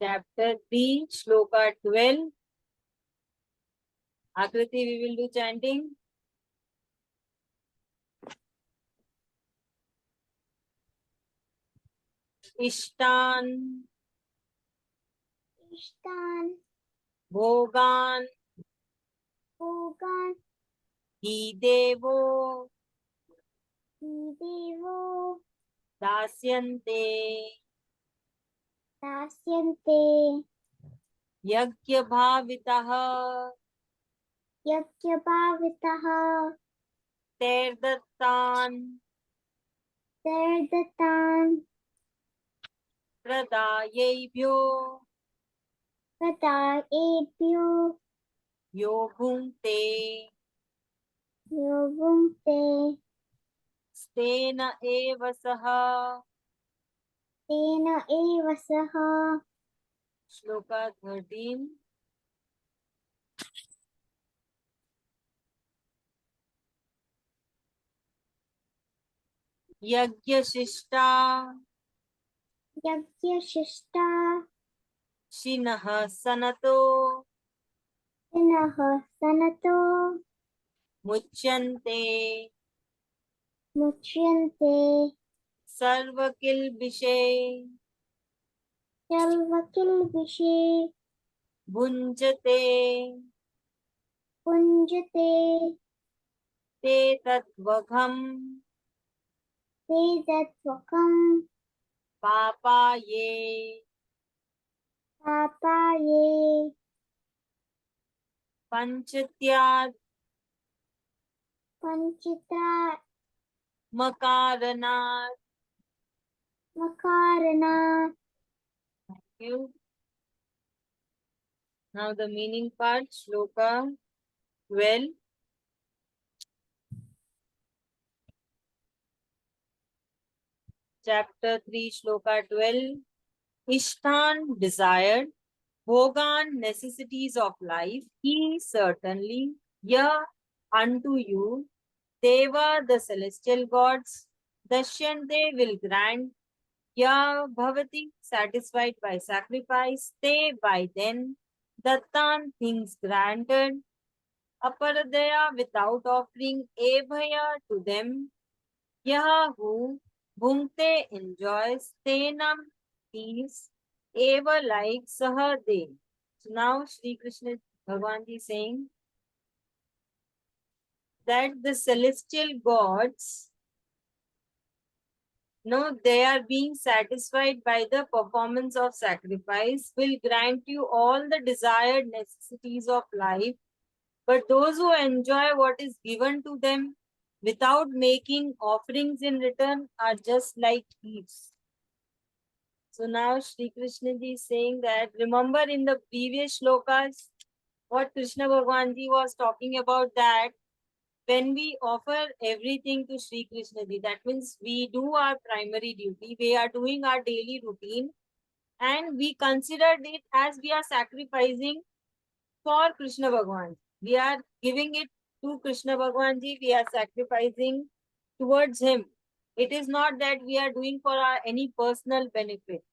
Chapter 3, Sloka 12. Akriti, we will do chanting. Ishtan, Bhogan, Hi Devo, Dasyante, Yagya Bhavitaha, Terdattan, Pradayebhyo, Yo Bhunte, Stena Eva Saha. Sloka 13. Yagya Shishta, Shinaha Sanato, Muchyante, Sarvakil Bishay, Bhunjate, Te Tatvagham, Papaye, Panchatyat, Makaranat. Thank you. Now the meaning part, Sloka 12. Chapter 3, Sloka 12. Ishtan, desired. Bhogan, necessities of life. He certainly. Ya, unto you. Deva, the celestial gods. Dashyante will grant. Ya, bhavati, satisfied by sacrifice. Te, by then. Dattan, things granted. Aparadaya, without offering. Ebhaya, to them. Yaha, who. Bhungte, enjoys. Tenam, peace. Eva, like. Saha, they. So now Sri Krishna Bhagwan Ji is saying that the celestial gods, no, they are being satisfied by the performance of sacrifice, will grant you all the desired necessities of life. But those who enjoy what is given to them without making offerings in return are just like thieves. So now Sri Krishna Ji is saying that, remember in the previous shlokas, what Krishna Bhagwan Ji was talking about, that when we offer everything to Sri Krishna Ji, that means we do our primary duty, we are doing our daily routine, and we considered it as we are sacrificing for Krishna Bhagwan. We are giving it to Krishna Bhagwan Ji, we are sacrificing towards him. It is not that we are doing for our any personal benefit.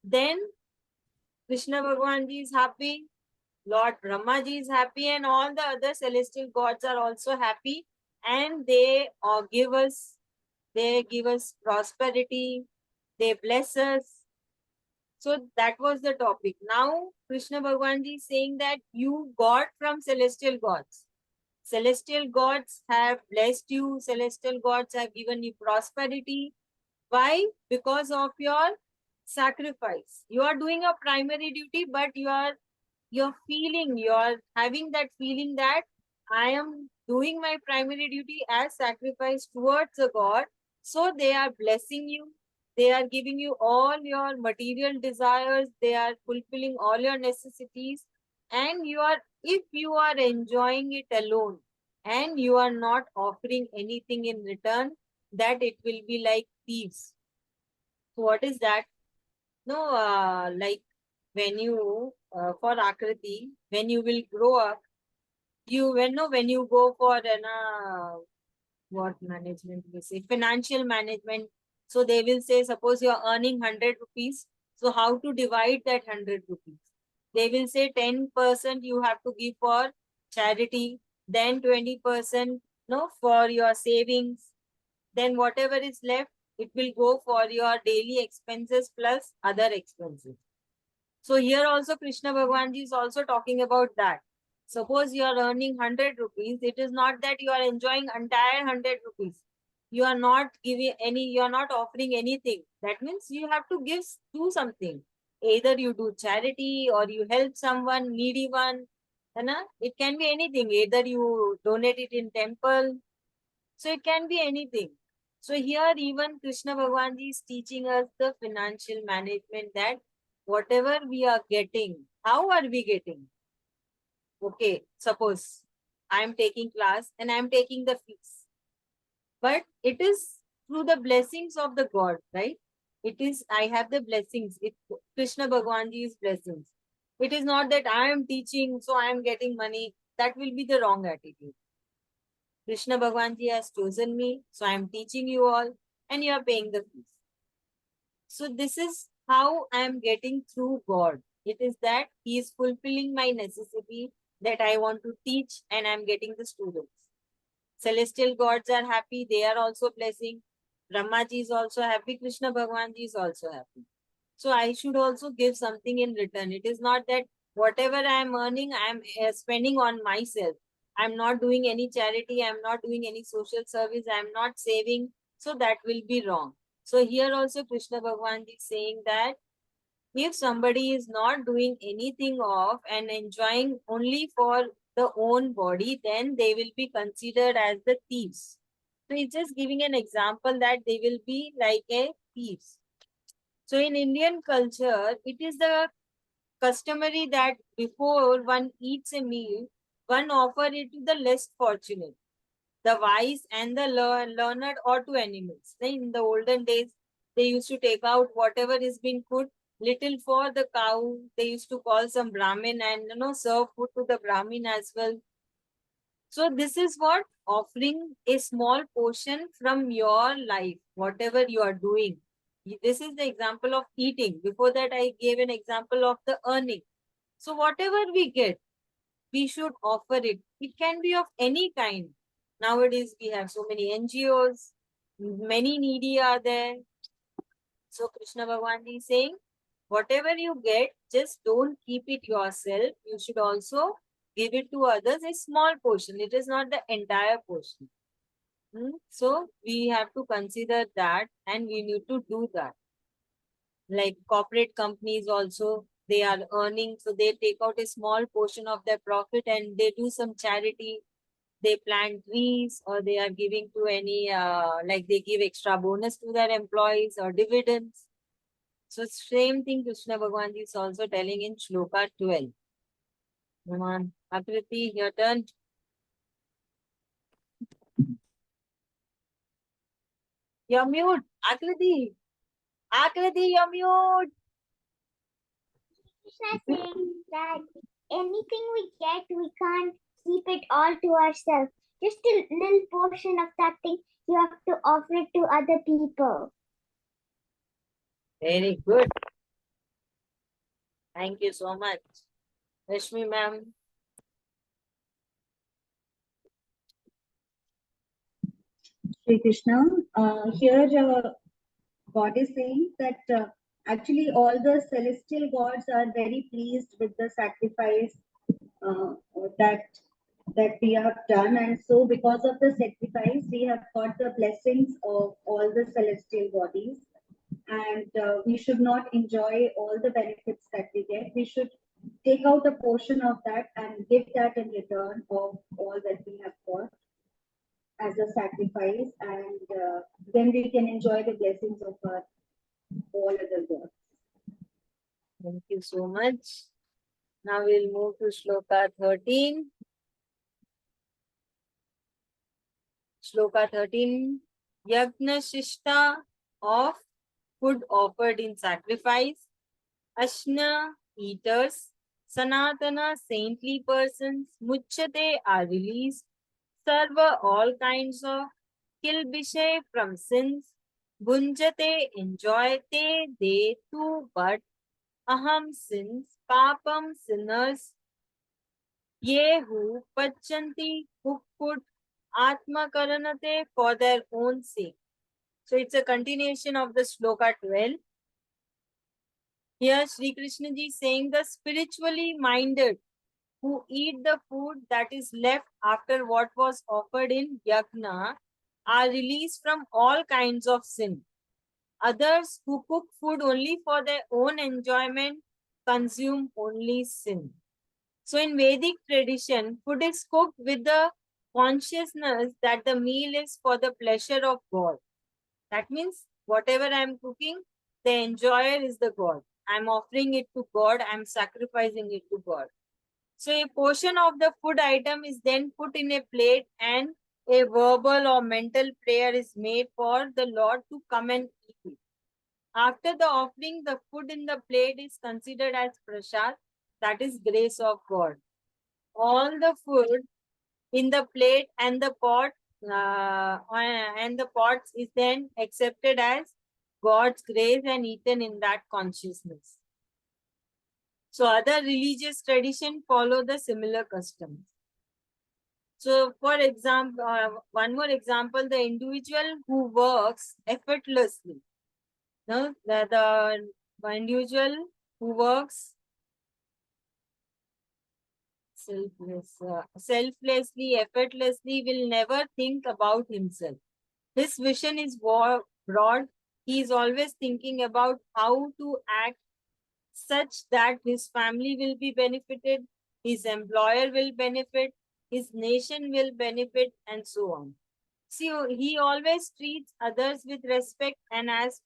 Then Krishna Bhagwan Ji is happy, Lord Brahma Ji is happy, and all the other celestial gods are also happy, and they give us prosperity, they bless us. So that was the topic. Now Krishna Bhagwan Ji is saying that you got from celestial gods. Celestial gods have blessed you, celestial gods have given you prosperity. Why? Because of your sacrifice. You are doing a primary duty, but you're having that feeling that I am doing my primary duty as sacrifice towards a God. So they are blessing you. They are giving you all your material desires. They are fulfilling all your necessities. And if you are enjoying it alone and you are not offering anything in return, that it will be like thieves. So what is that? No, like when you, for Akriti, when you will grow up, when you go for what management we say, financial management. So they will say, suppose you are earning 100 rupees. So how to divide that 100 rupees? They will say 10% you have to give for charity, then 20% no for your savings, then whatever is left, it will go for your daily expenses plus other expenses. So here also Krishna Bhagwan Ji is also talking about that. Suppose you are earning 100 rupees, it is not that you are enjoying entire 100 rupees. You are not giving any, you are not offering anything. That means you have to do something. Either you do charity or you help someone, needy one. It can be anything. Either you donate it in temple. So it can be anything. So here even Krishna Bhagwan Ji is teaching us the financial management, that whatever we are getting, how are we getting? Okay, suppose I am taking class and I am taking the fees. But it is through the blessings of the God, right? It is, I have the blessings. It Krishna Bhagwan Ji's blessings. It is not that I am teaching, so I am getting money. That will be the wrong attitude. Krishna Bhagwan Ji has chosen me, so I am teaching you all, and you are paying the fees. So this is how I am getting through God. It is that He is fulfilling my necessity, that I want to teach, and I am getting the students. Celestial gods are happy, they are also blessing. Brahma Ji is also happy, Krishna Bhagwan Ji is also happy. So I should also give something in return. It is not that whatever I am earning, I am spending on myself. I am not doing any charity, I am not doing any social service, I am not saving. So that will be wrong. So here also Krishna Bhagwan Ji is saying that if somebody is not doing anything of and enjoying only for the own body, then they will be considered as the thieves. So he's just giving an example that they will be like a thieves. So in Indian culture, it is the customary that before one eats a meal, one offer it to the less fortunate, the wise and the learned, or to animals. In the olden days, they used to take out whatever is being put, little for the cow. They used to call some Brahmin and serve food to the Brahmin as well. So this is what offering a small portion from your life, whatever you are doing. This is the example of eating. Before that, I gave an example of the earning. So whatever we get, we should offer it. It can be of any kind. Nowadays, we have so many NGOs, many needy are there. So Krishna Bhagwan is saying, whatever you get, just don't keep it yourself. You should also give it to others, a small portion. It is not the entire portion. So we have to consider that, and we need to do that. Like corporate companies also, they are earning, so they take out a small portion of their profit and they do some charity. They plant trees, or they are giving to any, like they give extra bonus to their employees or dividends. So same thing Krishna Bhagwan is also telling in Sloka 12. Come on, Akriti, your turn. You're mute. Akriti. Akriti, you're mute. Krishna saying that anything we get, we can't keep it all to ourselves. Just a little portion of that thing, you have to offer it to other people. Very good. Thank you so much. Rashmi ma'am. Sri Krishna, here God is saying that actually all the celestial gods are very pleased with the sacrifice uh, that we have done, and so because of the sacrifice, we have got the blessings of all the celestial bodies, and we should not enjoy all the benefits that we get. We should take out a portion of that and give that in return of all that we have got as a sacrifice, and then we can enjoy the blessings of our all other gods. Thank you so much. Now we'll move to Shloka 13. Shloka 13. Yagna Shishta of food offered in sacrifice. Ashna eaters. Sanatana saintly persons. Muchate are released. Sarva all kinds of. Kilbishe from sins. Bunjate enjoy te they too, but aham sins, papam sinners, ye who pachanti cook food atma karanate for their own sake. So it's a continuation of the Sloka 12. Here Sri Krishna ji is saying the spiritually minded who eat the food that is left after what was offered in yajna are released from all kinds of sin. Others who cook food only for their own enjoyment consume only sin. So in Vedic tradition, food is cooked with the consciousness that the meal is for the pleasure of God. That means whatever I am cooking, the enjoyer is the God. I'm offering it to God, I'm sacrificing it to God. So a portion of the food item is then put in a plate and a verbal or mental prayer is made for the Lord to come and eat it. After the offering, the food in the plate is considered as prasad, that is grace of God. All the food in the plate and the pots is then accepted as God's grace and eaten in that consciousness. So other religious tradition follow the similar customs. So for example, one more example, the individual who works effortlessly, no, the individual who works selflessly, effortlessly will never think about himself. His vision is broad. He is always thinking about how to act such that his family will be benefited, his employer will benefit, his nation will benefit, and so on. See, he always treats others with respect and as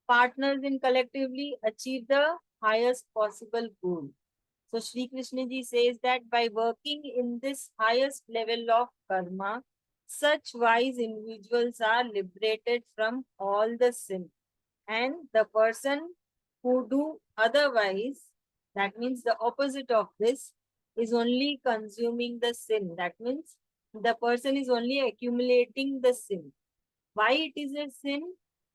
partners in collectively achieve the highest possible goal. So Sri Krishna ji says that by working in this highest level of karma, such wise individuals are liberated from all the sin. And the person who do otherwise, that means the opposite of this, is only consuming the sin. That means the person is only accumulating the sin. Why it is a sin?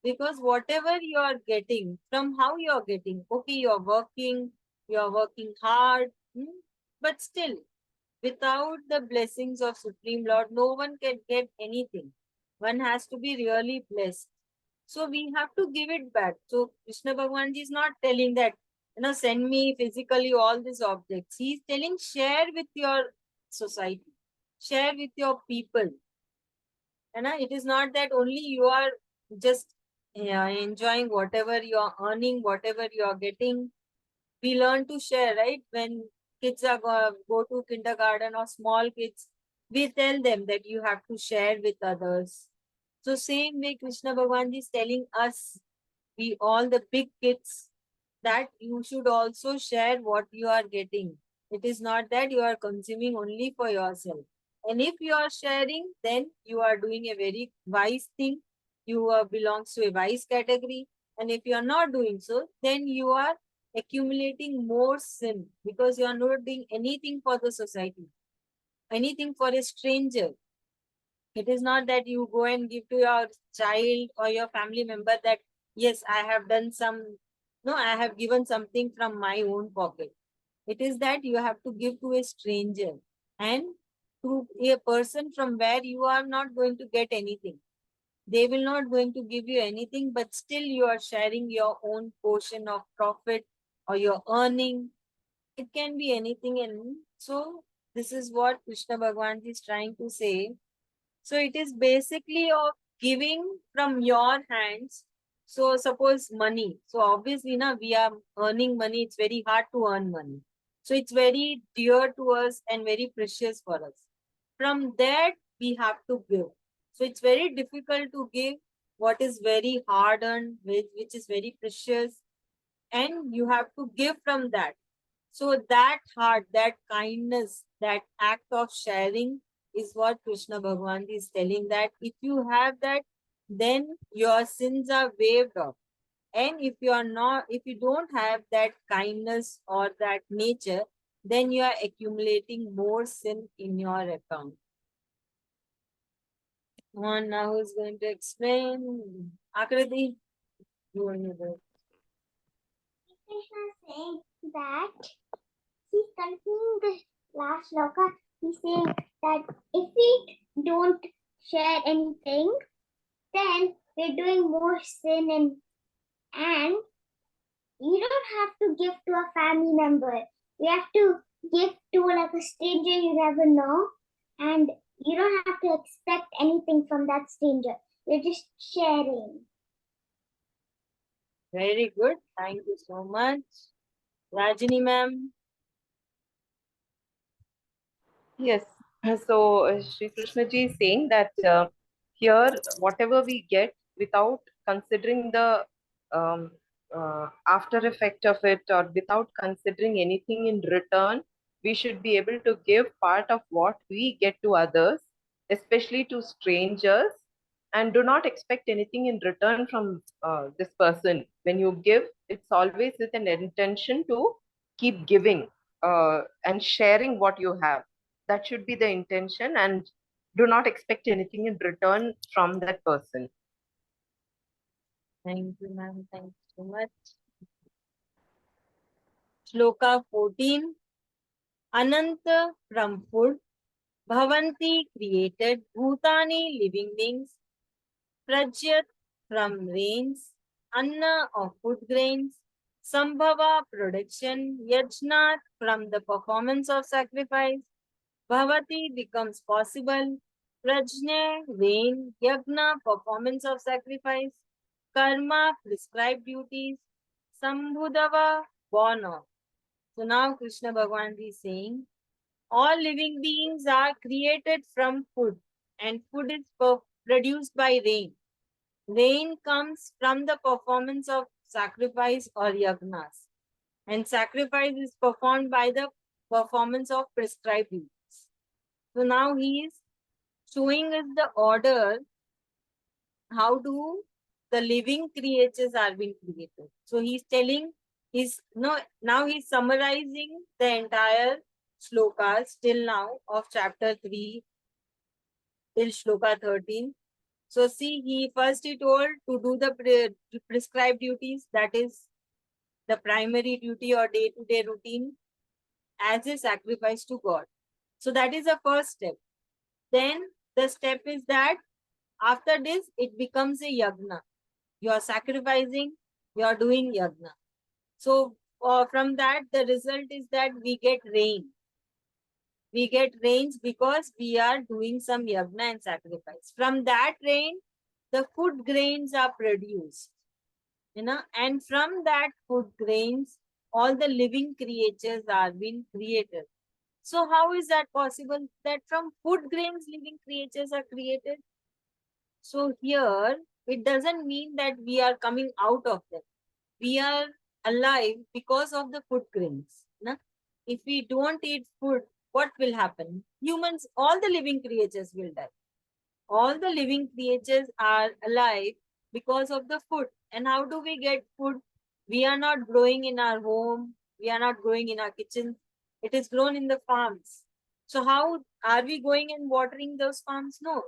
Because whatever you are getting, from how you are getting, okay, you are working hard, but still, without the blessings of Supreme Lord, no one can get anything. One has to be really blessed. So we have to give it back. So Krishna Bhagwan Ji is not telling that, send me physically all these objects. He is telling share with your society, share with your people. It is not that only you are just enjoying whatever you are earning, whatever you are getting. We learn to share, right? When kids are go to kindergarten or small kids, we tell them that you have to share with others. So same way Krishna Bhagwan Ji is telling us, we all the big kids, that you should also share what you are getting. It is not that you are consuming only for yourself. And if you are sharing, then you are doing a very wise thing. You belongs to a wise category. And if you are not doing so, then you are accumulating more sin because you are not doing anything for the society, anything for a stranger. It is not that you go and give to your child or your family member that, yes, I have done some, no, I have given something from my own pocket. It is that you have to give to a stranger and to a person from where you are not going to get anything. They will not going to give you anything, but still you are sharing your own portion of profit or your earning. It can be anything. And so this is what Krishna Bhagwan is trying to say. So it is basically of giving from your hands. So suppose money. So obviously now we are earning money. It's very hard to earn money. So it's very dear to us and very precious for us. From that we have to give. So it's very difficult to give what is very hard earned, which is very precious. And you have to give from that. So that heart, that kindness, that act of sharing is what Krishna Bhagwan is telling, that if you have that, then your sins are waived off. And if you are not, if you don't have that kindness or that nature, then you are accumulating more sin in your account. One now who is going to explain? Akriti, you want to do. Krishna is saying that he's continuing the last sloka. He's saying that if we don't share anything, then we're doing more sin, and you don't have to give to a family member. You have to give to like a stranger you never know, and you don't have to expect anything from that stranger. You're just sharing. Very good. Thank you so much. Rajini ma'am. Yes. So Sri Krishna ji is saying that here, whatever we get without considering the after effect of it, or without considering anything in return, we should be able to give part of what we get to others, especially to strangers, and do not expect anything in return from this person. When you give, it's always with an intention to keep giving and sharing what you have. That should be the intention, and do not expect anything in return from that person. Thank you, ma'am. Thank you so much. Sloka 14. Ananta from food. Bhavanti created. Bhutani living beings. Prajyat from rains. Anna of food grains. Sambhava production. Yajnat from the performance of sacrifice. Bhavati becomes possible. Prajna rain. Yagna performance of sacrifice. Karma prescribed duties. Sambhudava born of. So now Krishna Bhagwan is saying, all living beings are created from food, and food is produced by rain. Rain comes from the performance of sacrifice or yagnas, and sacrifice is performed by the performance of prescribed duties. So now he is showing us the order, how do the living creatures are being created. So he's telling, now he's summarizing the entire slokas till now of chapter 3 till shloka 13. So see, he told to do the prescribed duties, that is the primary duty or day-to-day routine as a sacrifice to God. So that is the first step. Then the step is that after this, it becomes a yagna. You are sacrificing, you are doing yagna. So from that, the result is that we get rain. We get rains because we are doing some yagna and sacrifice. From that rain, the food grains are produced. And from that food grains, all the living creatures are being created. So how is that possible that from food grains living creatures are created? So here, it doesn't mean that we are coming out of them. We are alive because of the food grains. If we don't eat food, what will happen? Humans, all the living creatures will die. All the living creatures are alive because of the food. And how do we get food? We are not growing in our home. We are not growing in our kitchen. It is grown in the farms. So how are we going and watering those farms? No.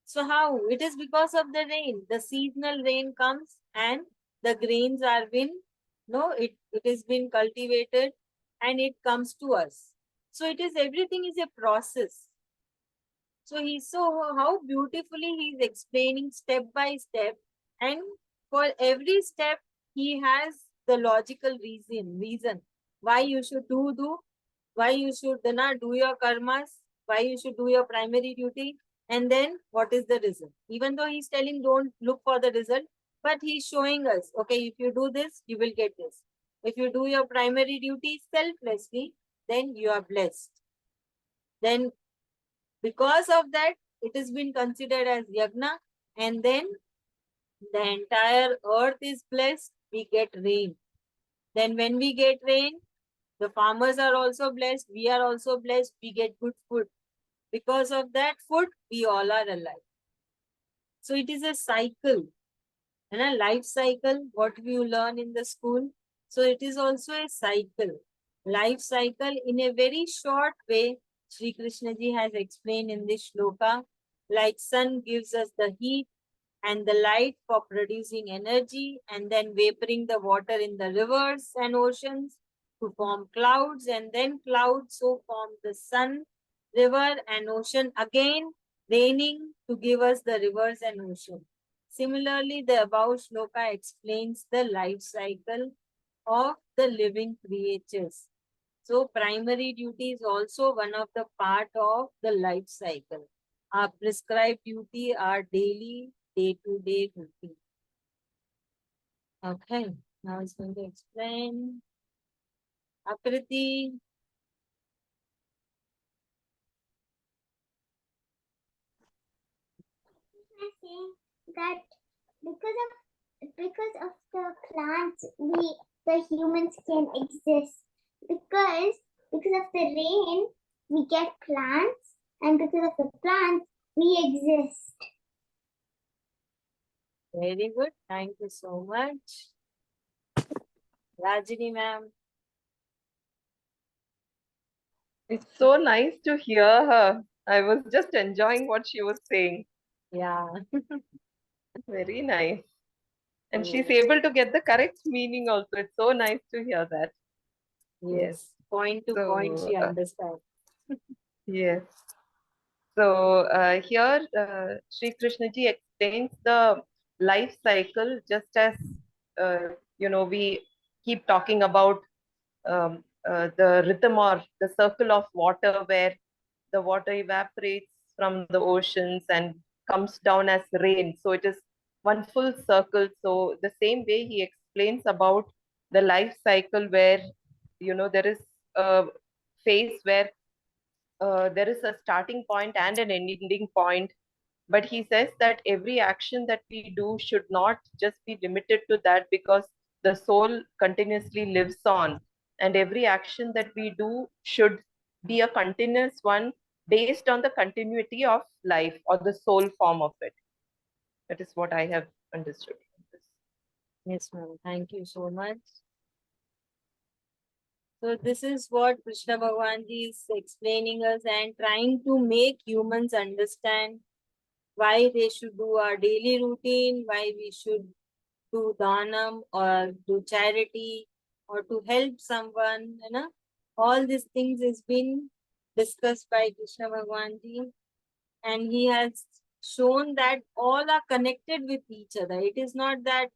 So how? It is because of the rain. The seasonal rain comes and the grains are it has been cultivated and it comes to us. So everything is a process. So how beautifully he is explaining step by step, and for every step he has the logical reason why you should why you should not do your karmas, why you should do your primary duty, and then what is the result. Even though he's telling don't look for the result, but he's showing us, okay, if you do this, you will get this. If you do your primary duty selflessly, then you are blessed. Then because of that, it has been considered as yagna, and then the entire earth is blessed, we get rain. Then when we get rain, the farmers are also blessed, we are also blessed, we get good food. Because of that food, we all are alive. So it is a cycle, and a life cycle, what we learn in the school. So it is also a cycle, life cycle in a very short way. Sri Krishna ji has explained in this shloka, like sun gives us the heat, and the light for producing energy, and then vaporing the water in the rivers and oceans to form clouds, and then clouds so form the sun, river, and ocean, again raining to give us the rivers and ocean. Similarly, the above shloka explains the life cycle of the living creatures. So primary duty is also one of the part of the life cycle. Our prescribed duty are daily, day-to-day routine. Okay, now it's going to explain. Akriti. I saying that because of the plants, the humans can exist. Because of the rain, we get plants, and because of the plants, we exist. Very good. Thank you so much. Rajini ma'am. It's so nice to hear her. I was just enjoying what she was saying. Yeah. Very nice. And she's Yes. able to get the correct meaning also. It's so nice to hear that. Yes. Yes. Point to point, So, she understands. yes. So here Sri Krishna ji explains the life cycle just as we keep talking about the rhythm or the circle of water where the water evaporates from the oceans and comes down as rain. So it is one full circle. So the same way he explains about the life cycle where there is a phase where there is a starting point and an ending point. But he says that every action that we do should not just be limited to that, because the soul continuously lives on, and every action that we do should be a continuous one based on the continuity of life or the soul form of it. That is what I have understood from this. Yes, ma'am. Thank you so much. So this is what Krishna Bhagwan Ji is explaining us and trying to make humans understand why they should do our daily routine, why we should do dhanam or do charity or to help someone, all these things has been discussed by Krishna Bhagwan Ji, and he has shown that all are connected with each other. It is not that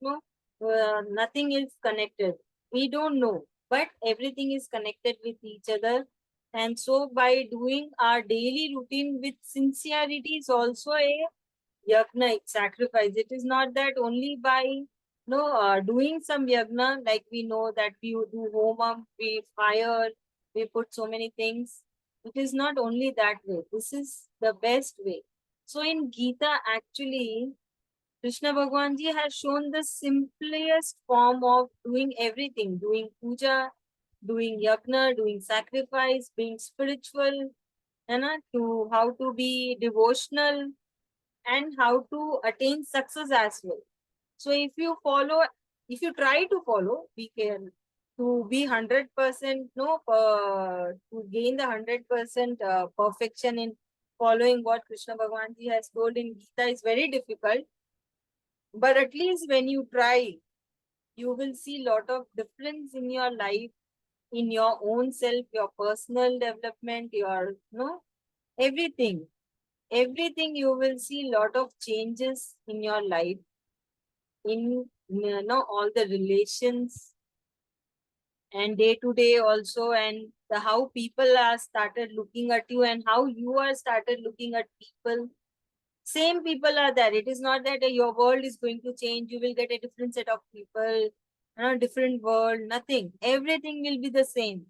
nothing is connected. We don't know, but everything is connected with each other. And so by doing our daily routine with sincerity is also a yagna, sacrifice. It is not that only by doing some yagna, like we know that we do homam, we fire, we put so many things. It is not only that way. This is the best way. So in Gita, actually, Krishna Bhagwan Ji has shown the simplest form of doing everything, doing puja, doing yagna, doing sacrifice, being spiritual, to how to be devotional, and how to attain success as well. So if you follow, if you try to follow, we can to be 100% to gain the 100% perfection in following what Krishna Bhagwan Ji has told in Gita is very difficult. But at least when you try, you will see lot of difference in your life, in your own self, your personal development, your everything. Everything you will see lot of changes in your life, in all the relations and day to day also, and the how people are started looking at you and how you are started looking at people. Same people are there. It is not that your world is going to change. You will get a different set of people, different world, nothing. Everything will be the same,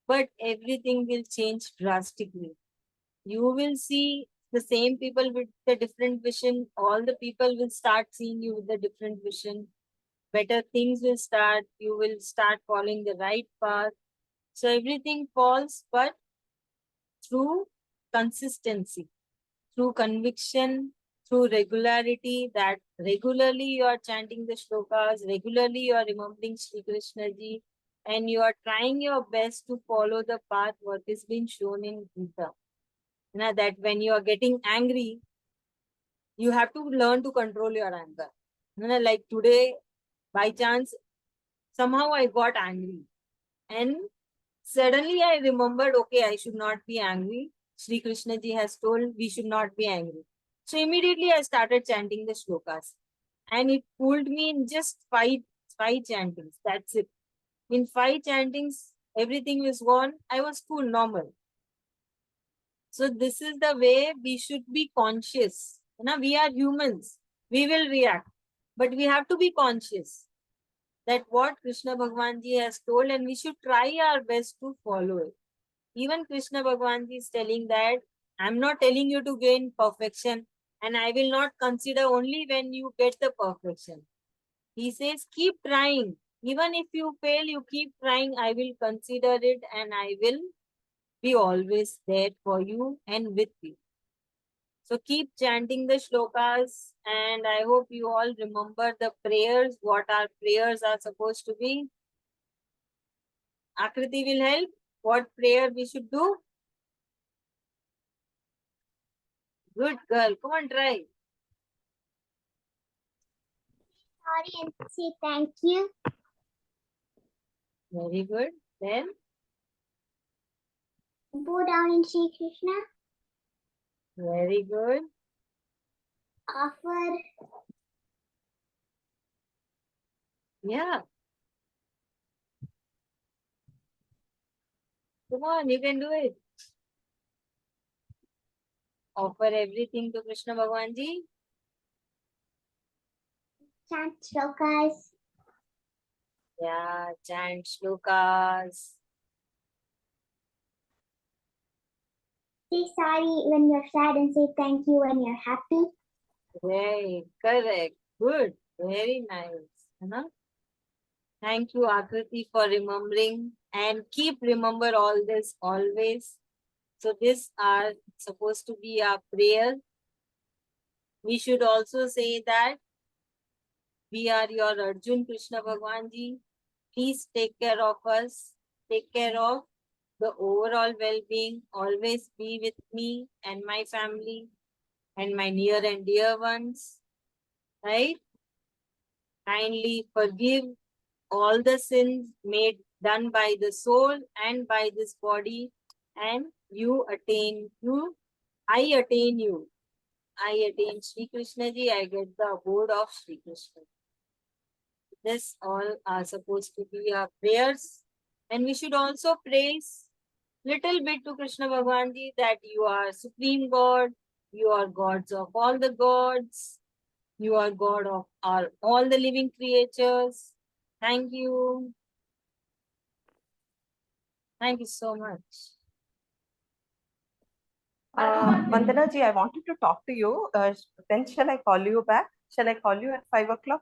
but everything will change drastically. You will see the same people with the different vision. All the people will start seeing you with the different vision. Better things will start. You will start following the right path. So everything falls, but through consistency, through conviction, through regularity, that regularly you are chanting the shlokas, regularly you are remembering Sri Krishna ji, and you are trying your best to follow the path what is being shown in Gita. That when you are getting angry, You have to learn to control your anger. Like today, by chance, somehow I got angry. And suddenly I remembered, okay, I should not be angry. Sri Krishna ji has told we should not be angry. So immediately I started chanting the shlokas. And it cooled me in just five chantings. That's it. In 5 chantings, everything was gone. I was cool, normal. So this is the way we should be conscious. Now we are humans. We will react. But we have to be conscious that what Krishna Bhagwan Ji has told, and we should try our best to follow it. Even Krishna Bhagwan Ji is telling that I'm not telling you to gain perfection, and I will not consider only when you get the perfection. He says, keep trying. Even if you fail, you keep trying. I will consider it and I will be always there for you and with you. So keep chanting the shlokas, and I hope you all remember the prayers, what our prayers are supposed to be. Akriti will help. What prayer we should do? Good girl. Come on, try. Sorry and say thank you. Very good. Then Bow down in Sri Krishna. very good. Offer Yeah. Come on, you can do it. Offer everything to Krishna Bhagwan Ji. chant shlokas. Yeah, chant shlokas. Say sorry when you're sad and say thank you when you're happy. Right, correct. Good. Very nice. Thank you, Akriti, for remembering, and keep remember all this always. So these are supposed to be our prayer. We should also say that we are your Arjun Krishna Bhagwan Ji. Please take care of us. Take care of the overall well-being. Always be with me and my family and my near and dear ones. Right? Kindly forgive all the sins done by the soul and by this body, and I attain you. I attain Sri Krishna Ji, I get the abode of Sri Krishna. This all are supposed to be our prayers. And we should also praise little bit to Krishna Bhagwan Ji that you are Supreme God, you are gods of all the gods, you are God of all the living creatures. Thank you. Thank you so much. Vandana ji, I wanted to talk to you. Then shall I call you back? Shall I call you at 5 o'clock?